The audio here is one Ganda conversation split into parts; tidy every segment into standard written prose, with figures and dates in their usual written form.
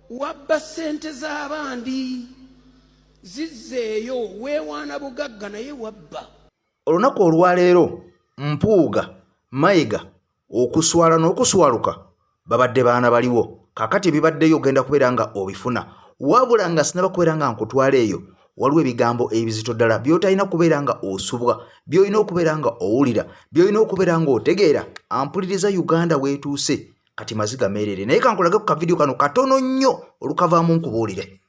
wabba ssente z'abandi zizzeeyo weewaana bugagga naye wabba. Olunaku olwaleero Mpuuga, Mayiga, okuswala n'okuswaluka babadde baana baliwo. Kakati ebibaddeyo ogenda kubeera nga obifuna. Wabula nga sinaba kubeera nga nkutwala eyo, waliwo ebigambo ebizito ddala by'otalina kubeera nga osubwa, by'olina okubeera nga owulira, by'olina okubeera nga otegeera. Ampuliriza Uganda weetuuse kati maziga meerere. Naye kankulage ku kavidiyo kano katono nnyo olukavaamu nkubuulire.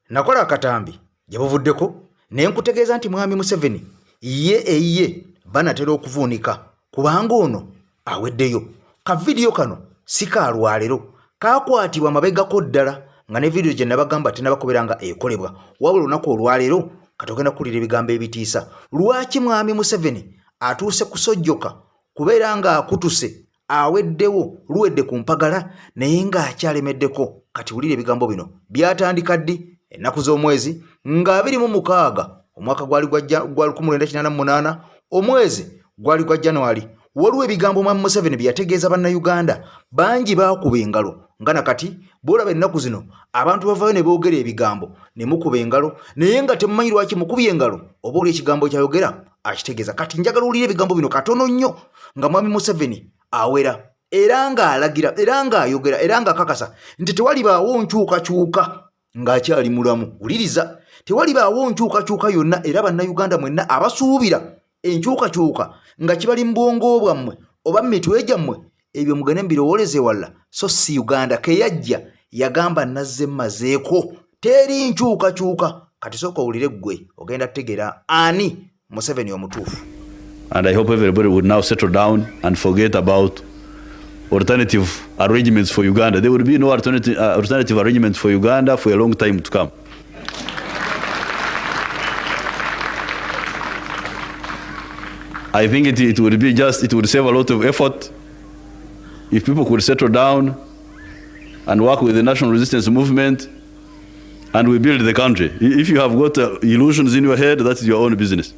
Nakola akatambi gye buvuddeko ne nkutegeeza nti mwami Museveni ye banatera okuvuunika kubanga ono aweddeyo. Kavidiyo kano si ka lwaleero, kaakwatibwa mabegako ddala nga ne vidiyo gye nabagamba tenaba kubeera nga ekolebwa. Wabula olunaku olwaleero kati ogenda kuwulira ebigambo ebitiisa. Lwaki mwami Museveni atuuse kusojjoka kubeera nga akutuse aweddewo luwedde ku mpagala naye ng'akyalemeddeko? Kati wulira ebigambo bino byatandika ddi? Ennaku z'omwezi nga 26 omwaka gwali gwa 1988 omwezi gwali gwa January. Waliwo ebigambo mwami Museveni bye yategeeza bannayuganda bangi baakuba engalo nga nakati bw'olaba ennaku zino abantu bavayo ne boogera ebigambo ne mukuba engalo naye nga temumanyi lwaki mukubye engalo oba oli ekigambo kyayogera akitegeeza. Kati njagala owulire ebigambo bino katono nnyo nga mwami Museveni awera era ng'alagira era ng'ayogera era ng'akakasa nti tewalibaawo nkyukakyuka ng'akyali mulamu. Wuliriza, tewalibaawo nkyukakyuka yonna era bannayuganda mwenna abasuubira enkyukakyuka nga kibali mu bwongo bwammwe oba mu mitwe gyammwe ebyo mugende mbirowooleze walla. So si Uganda ke yajja yagamba nazze mmazeeko teri nkyukakyuka. Kati sooka owulire ggwe ogenda tutegeera ani Museveni omutuufu. And I hope everybody would now settle down and forget about alternative arrangements for Uganda. There will be no alternative arrangements for Uganda for a long time to come. I think it would save a lot of effort if people could settle down and work with the national resistance movement and we build the country. If you have got illusions in your head, that's your own business.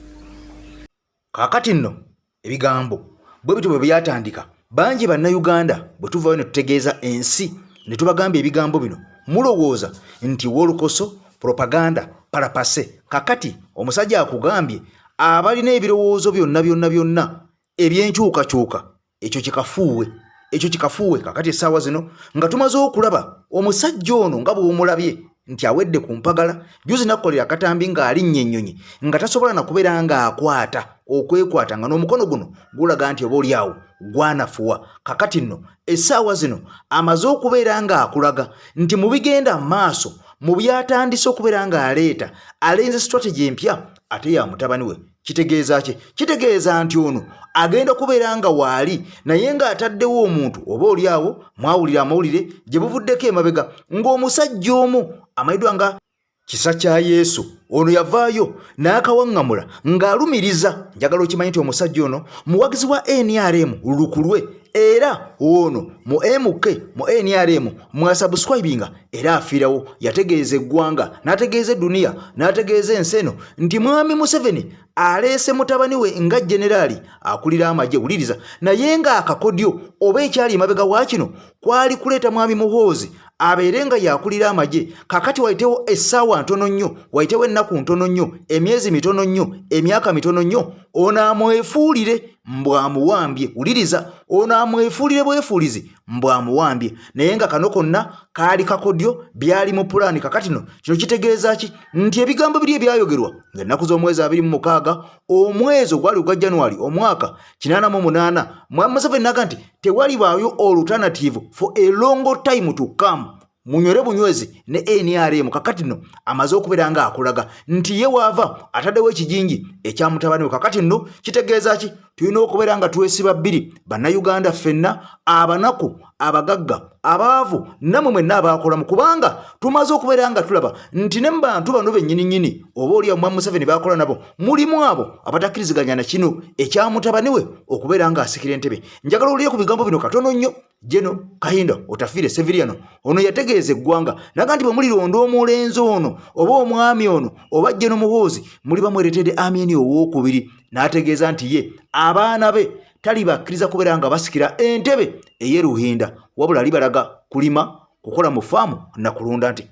Kakati nno ebigambo bwe bityo bwe byatandika bangi bannayuganda bwe tuvayo ne tutegeeza ensi ne tubagamba ebigambo bino mulowooza nti wolukoso propaganda parapase. Kakati omusajja akugambye abalina ebirowoozo byonna ebyenkyukakyuka ekyo kikafuuwe. Kakati essaawa zino nga tumaze okulaba omusajja ono nga bw'omulabye nti awedde ku mpagala. Juzi nakukolera akatambi ng'alinnya ennyonyi nga tasobola na kubeera ng'akwata okwekwata nga n'omukono guno gulaga nti oba oliawo gwanafuwa. Kakati nno essaawa zino amaze okubeera ng'akulaga nti mu bigenda maaso mu byatandise okubeera ng'aleeta alenze strategy empya ate ya mutabani we. Kitegeeza ki? Kitegeeza nti ono agenda kubeera nga waali naye ng'ataddewo omuntu oba oliawo mwawulira amawulire gye buvuddeko emabega ng'omusajja omu amayiddwa nga kisa kya Yesu. Ono yavaayo n'akawaŋŋamula ng'alumiriza. Njagala okimanyi nti omusajja ono muwagizi wa NRM lukulwe era ono mu MK mu NRM mwasubscribinga era afiirawo. Yategeeza eggwanga n'ategeeza edduniya n'ategeeza ensi eno nti mwami Museveni aleese mutabani we nga generaali akulira amagye. Wuliriza, naye ng'akakodyo oba ekyali emabega wa kino kwali kuleeta mwami Muhoozi abeere nga yakulira amagye. Kakati wayitewo essaawa ntono nnyo, wayitewo ennaku ntono nnyo, emyezi mitono nnyo, emyaka mitono nnyo, ono amwefuulire mbwamuwambye. Wuliriza, ono amwefuulire bwefuulizi mbwamuwambye. Naye nga kano konna kaali kakodyo byali mu pulaani. Kakati no kino kitegeeza ki? Nti ebigambo biri ebyayogerwa ng'ennaku z'omwezi 26 omwezi ogwali ogwa January omwaka 88 mwami Museveni n'aga nti tewalibaayo alternative for a long time to come. Munywere bunywezi ne NRM. Kakati nno amaze okubeera nga akulaga nti ye waava ataddewo ekijingi ekya mutabani we. Kakati nno kitegeeza ki? Tulina okubeera nga twesiba bbiri bannayuganda ffenna abanaku abagagga abaavu namwe mwenna abaakolamu kubanga tumaze okubeera nga tulaba nti ne bantu bano bennyini oba oli mwami Museveni baakola nabo mulimu abo abatakkiriziganya na kino ekya mutabani we okubeera nga asikira entebe. Njagala olire ku bigambo bino katono nnyo. Jeno Kahinda Otafiire Severiano ono yategeeza eggwanga naga nti bwe mulironda omulenzi ono oba omwami ono oba Jeno Muhoozi muli bamweretedde Amini owookubiri. N'ategeeza nti ye abaana be talibakkiriza kubeera nga basikira entebe ey'eruhinda wabula libalaga kulima kukola mu faamu na kulunda nti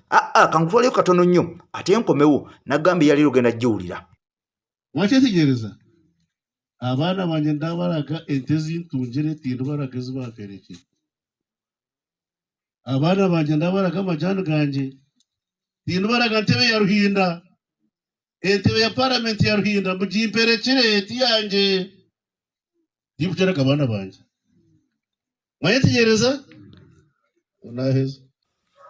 kankutwaleyo katono nnyo ate nkomewo nagambye yali lugenda jjuwulira. Mwakyetegereza abaana bange ndabalaga ente zintungire tindubalaga ezibaperekera. Abaana bange ndabalaga amajani gange tindubalaga ntebe ya Ruhinda, entebe ya paramenti ya Ruhinda mugimperekere eti yange ndibuteraga abaana bange. Mwakyetegereza unaheza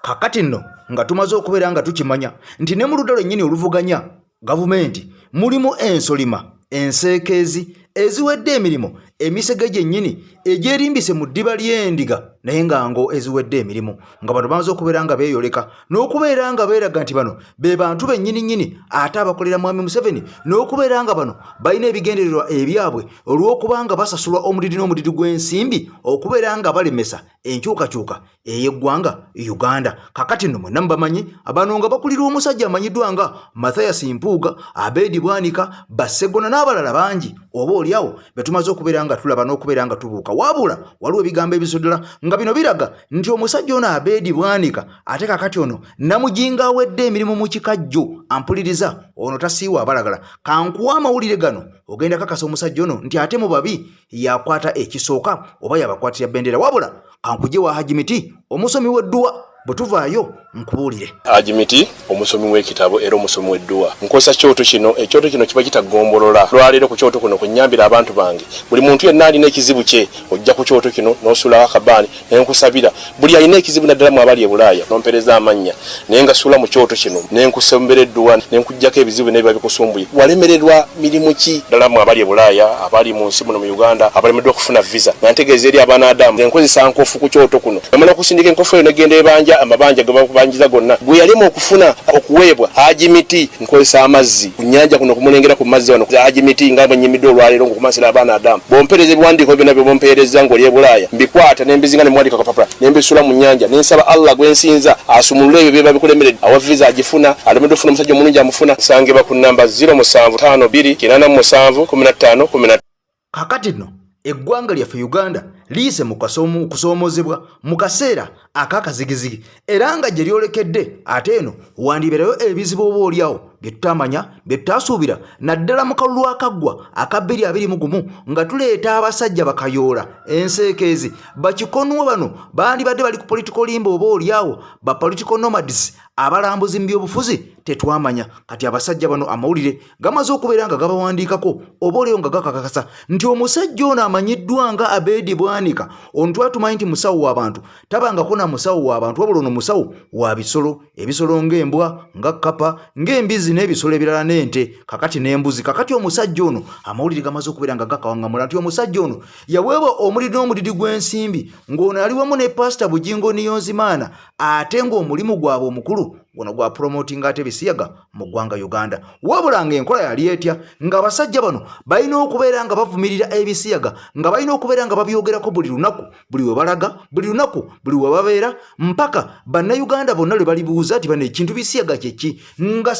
kakati nno nga tumaze okubeera nga tukimanya nti ne mu ludda lwennyini oluvuganya gavumenti mulimu ensolima enseekeezi eziwedde emirimu emisege gyennyini egyerimbise mu ddiba ly'endiga naye nga ngo eziwedde emirimu nga bano bamaze okubeera nga beeyoleka n'okubeera nga beeraga nti bano be bantu bennyini ate abakolera mwami Museveni n'okubeera nga bano balina ebigendererwa ebyabwe olw'okuba nga basasulwa omudidi n'omudidi gw'ensimbi okubeera nga balemesa enkyukakyuka ey'eggwanga Uganda. Kakati nno mwenna mubamanyi abano nga bakulira omusajja amanyiddwa nga Mathias Mpuuga, Abedi Bwanika, Bassegona n'abalala bangi oba olyawo betumaze okubeera nga tulaba n'okubeera nga tubuuka. Wabula waliwo ebigambo ebisodola nga bino biraga nti omusajja ono Abedi Bwanika ate kakati ono namujinga awedde emirimu mu kikajjo ampuliriza ono tasiiwa abalagala. Kankuwa amawulire gano ogenda kakasa omusajja ono nti ate mu babi yakwata ekisooka oba yabakwatira bendera. Wabula kankuje wa Hajimiti omusomi w'edduwa butuvaayo nkubuulire. Hajimiti omusomi w'ekitabo era omusomi w'edduwa nkozesa kyoto kino ekyoto kino kiba kitagombolola lwaleero ku kyoto kuno kunyambira abantu bange buli muntu yenna alina ekizibu kye ojja ku kyoto kino n'osulawo akabaani nenkusabira buli alina ekizibu naddala mu abali e Bulaaya nompereza amannya naye nga sula mu kyoto kino nenkusembera edduwa nenkujjako ebizibu n'ebiba bikusumbuye walemererwa mirimu ki ddala mu abali e Bulaaya abali mu nsi muno mu Uganda abalemeddwa okufuna visa nantegeeza eri abaana Adamu enkozesa nkofu ku kyoto kuno namala okusindika enkofu eyo negenda ebanja amabanja gabakubanjiza gonna gwe yalimu okufuna okuweebwa Hajimiti nkozesa amazzi ku nnyanja kuno kumulengera ku mazzi wano Hajimiti nga bwenyimidde olwaleero ngokumasira abaana Adamu bompereza ebiwandiiko byonna bye bompereza ng'oli e Bulaaya mbikwata nembizinga ne muwandiika kapapula nembisula mu nnyanja nensaba Allah gwensinza asumulule ebyo byeba bikulemeredde awa visa agifuna alemedde ofuna omusajja omulungi amufuna sangibwa ku namba 0752 kakati nno eggwanga lyaffe Uganda liise mu kusoomozebwa mu kaseera ak'akazigizigi era nga gye lyolekedde ate eno wandibeerayo ebizibu oba olyawo bye tutamanya bye tutasuubira naddala mu kalulu akaggwa aka 2021 nga tuleeta abasajja bakayoola enseekeezi bakikonwa bano bandibadde bali ku political limba oba olyawo ba political nomads abalambuzi mu byobufuzi tetwamanya kati abasajja bano amawulire gamaze okubeera nga gabawandiikako oba olyawo nga gakakakasa nti omusajja ono amanyiddwa nga Abedi Bwanika ono twatumanyi nti musawo w'abantu tabangako na musawo w'abantu wabula ono musawo wa bisolo ebisolo ng'embwa nga kkapa ng'embizi n'ebisolo ebirala n'ente kakati n'embuzi. Kakati omusajja ono amawulire gamaze okubeera nga gakawaŋŋamula nti omusajja ono yaweebwa omulidi n'omudidi gw'ensimbi ng'ono yali wamu ne Pastor Bujingo Niyonzimana ate ng'omulimu gwabwe omukulu gono gwa promoting ate bisiyaga mu ggwanga Uganda. Wabula ng'enkola yali etya ng'abasajja bano balina okubeera nga bavumirira ebisiyaga nga balina okubeera nga babyogerako buli lunaku buli we balaga buli lunaku buli we babeera mpaka bannayuganda bonna lwe balibuuza nti bano ekintu bisiyaga kyeki nga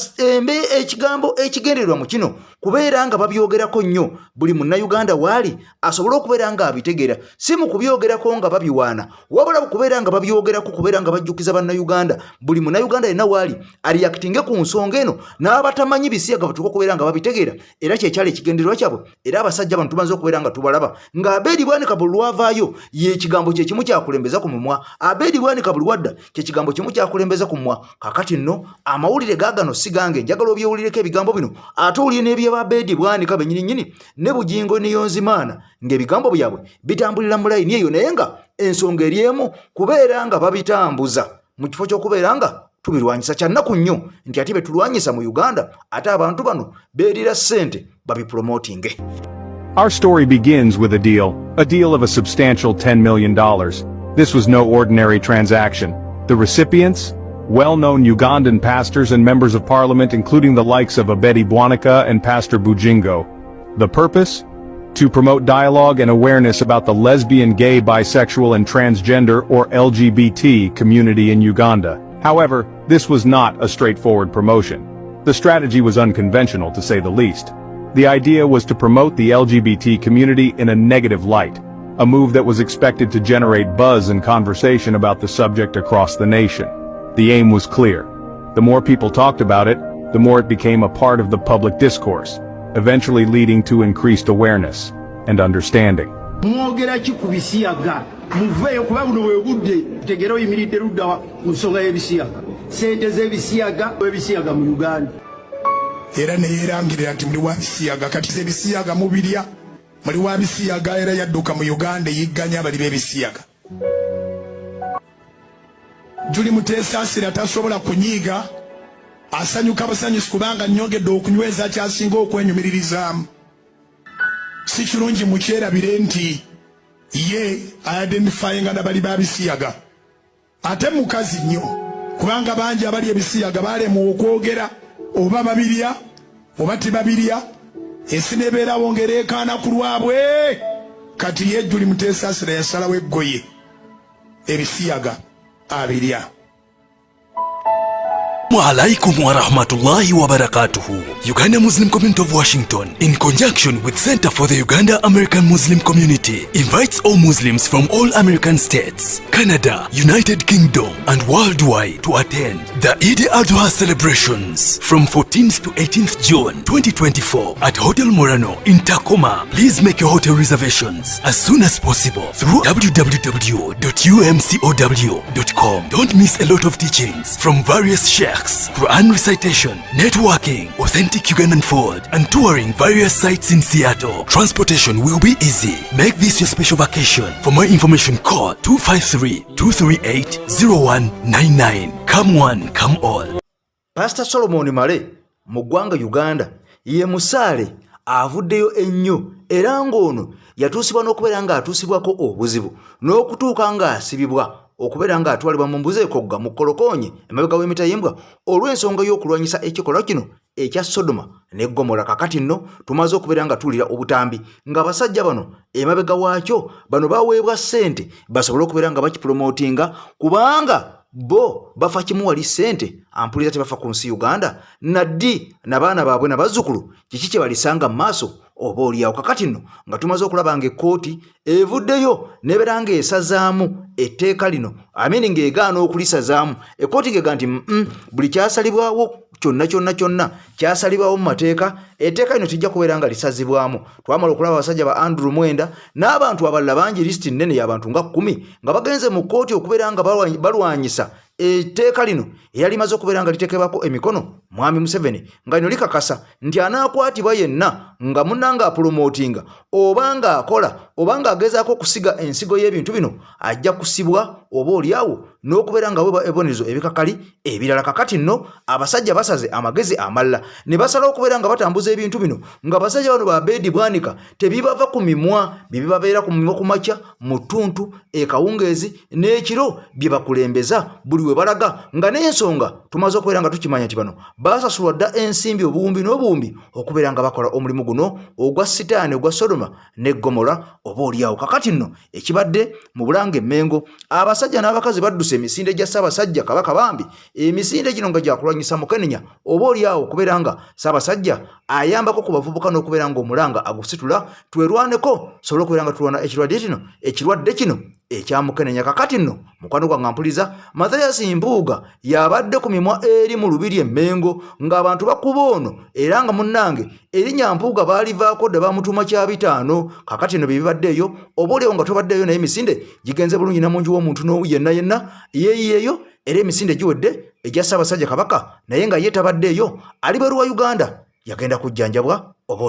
ekigambo ekigendererwa mu kino kubeera nga babyogerako nnyo buli munnayuganda waali asobole okubeera nga abitegeera si mu kubyogerako nga babiwaana wabula kubeera nga babyogerako kubeera nga bajjukiza bannayuganda buli munnayuganda yenna waali aliyakitinge ku nsonga eno n'abatamanyi bisiyaga batuuka okubeera nga babitegeera era kyekyali ekigendererwa kyabwe era abasajja bano tumaze okubeera nga tubalaba nga Abedi Bwanika buli lwavaayo ye ekigambo kye kimu kyakulembeza ku mumwa Abedi Bwanika buli wadda kye kigambo kimu kyakulembeza ku mumwa. Kakati nno amawulire gaagano si gange njagala obyewulireko ebigambo bino ate owulire n'ebyaba Abedi Bwanika bennyini ne Bujingo Niyonzimana ng'ebigambo byabwe bitambulira mu layini eyo naye nga ensonga eri emu kubeera nga babitambuza mu kifo ky'okubeera nga tubirwanyisa kyannaku nnyo nti ate betulwanyisa mu Uganda ate abantu bano beerira ssente babipromotinge. Our story begins with a deal of a substantial $10 million. This was no ordinary transaction. The recipients? Well-known Ugandan pastors and members of parliament including the likes of Abedi Bwanika and Pastor Bujingo. The purpose? To promote dialogue and awareness about the lesbian, gay, bisexual and transgender or LGBT community in Uganda. However, this was not a straightforward promotion. The strategy was unconventional to say the least. The idea was to promote the LGBT community in a negative light. a move that was expected to generate buzz and conversation about the subject across the nation. The aim was clear. The more people talked about it, the more it became a part of the public discourse, eventually leading to increased awareness and understanding. Mwogera ki ku bisiyaga muveeyo kuba buno bwe budde tegera oyimiridde ludda mu nsonga y'ebisiyaga sente z'ebisiyaga mu Uganda era ne yeerangirira nti muli wa bisiyaga kati ebisiyaga mubirya muli wa bisiyaga era yadduka mu Uganda yigganya abali b'ebisiyaga Juli Muteesasira tasobola kunyiiga asanyuka basanyusi kubanga nnyongedde okunyweza kyasinga okwenyumiririzaamu si kirungi mukyerabire nti ye identifyinga n'abali b'abisiyaga ate mukazi nnyo kubanga bangi abali ebisiyaga baalemu okwogera oba babirya oba tebabirya ensi nebeerawo ng'ereekaana ku lwabwe kati ye Juli Muteesasira yasalawo eggoye ebisiyaga abirya. Assalamualaikum warahmatullahi wabarakatuhu. Uganda Muslim Community of Washington, in conjunction with Center for the Uganda American Muslim Community, invites all Muslims from all American states, Canada, United Kingdom, and worldwide to attend the Eid al-Adha celebrations from 14th to 18th June 2024 at Hotel Morano in Tacoma. Please make your hotel reservations as soon as possible through www.umcow.com. Don't miss a lot of teachings from various sheikhs, Quran recitation, networking, authentic Ugandan food, and touring various sites in Seattle. Transportation will be easy. Make this your special vacation. For more information, call 253-238-0199. Come one, come all. Pastor Solomon Male mu ggwanga Uganda ye musaale avuddeyo ennyo era ng'ono yatuusibwa n'okubeera ng'atuusibwako obuzibu n'okutuuka ng'asibibwa okubeera ng'atwalibwa mu mbuzi ekogga mu kolokoonye emabega w'emitayimbwa olw'ensonga y'okulwanyisa ekikolwa kino ekya Sodoma ne Gomora. Kakati nno tumaze okubeera nga tuwulira obutambi ng'abasajja bano emabega waakyo bano baweebwa ssente basobole okubeera nga bakipromootinga kubanga bo bafa kimu wali ssente ampuliza tebafa ku nsi Uganda naddi n'abaana baabwe n'abazzukulu kiki kye balisanga mu maaso oba oliawo. Kakati nno nga tumaze okulaba ng'ekkooti evuddeyo nebeera ng'esazaamu etteeka lino amini ng'egaana okulisazaamu ekkooti ng'ega nti buli kyasalibwawo kyonna kyasalibwawo mu mateeka etteeka lino tijja kubeera nga lisazibwamu. Twamala okulaba abasajja ba Andrew Mwenda n'abantu abalala bangi lisiti nnene y'abantu nga 10 nga bagenze mu kkooti okubeera nga balwanyisa etteeka lino era limaze okubeera nga litekebwako emikono mwami Museveni nga lino likakasa nti anaakwatibwa yenna nga munnanga apromootinga oba nga akola oba nga agezaako okusiga ensigo y'ebintu bino ajja kusibwa oba oliawo n'okubeera nga weebwa ebibonerezo ebikakali ebirala. Kakati nno abasajja basaze amagezi amalala ne basalawo okubeera nga batambuza ebintu bino nga abasajja bano ba beedi bwanika tebibava ku mimwa bibabeera ku mimwa ku makya mu ttuntu ekawungeezi n'ekiro bye bakulembeza buli we balaga nga n'ensonga tumaze okubeera nga tukimanya nti bano basasulwa dda ensimbi obuwumbi n'obuwumbi okubeera nga bakola omulimu guno ogwa sitaani ogwa Sodoma ne Gomora oba oliawo. Kakati nno ekibadde mu Bulanga Emengo abasajja n'abakazi badduse emisinde gya Ssaabasajja Kabaka Bambi emisinde gino nga gyakulwanyisa Mukenenya oba oliawo okubeera nga Ssaabasajja ayambako ku bavubuka n'okubeera nga omulanga agusitula twerwaneko sobole okubeera nga tulwana ekirwadde kino ekya Mukenenya. Kakati nno mukwano gwange ampuliza Mathias Mpuuga yabadde ku mimwa eri Mulubiri Emengo ng'abantu bakuba ono era nga munnange erinnya Mpuuga baalivaako dda bamutuma kya 5. Kakati nno bibaddeeyo oba oliawo nga tobaddeeyo naye emisinde gigenze bulungi namungi w'omuntu n'owu yenna yeeyiyeeyo era emisinde giwedde egya Ssaabasajja Kabaka naye nga ye tabaddeeyo ali Beru wa Uganda yagenda kujjanjabwa oba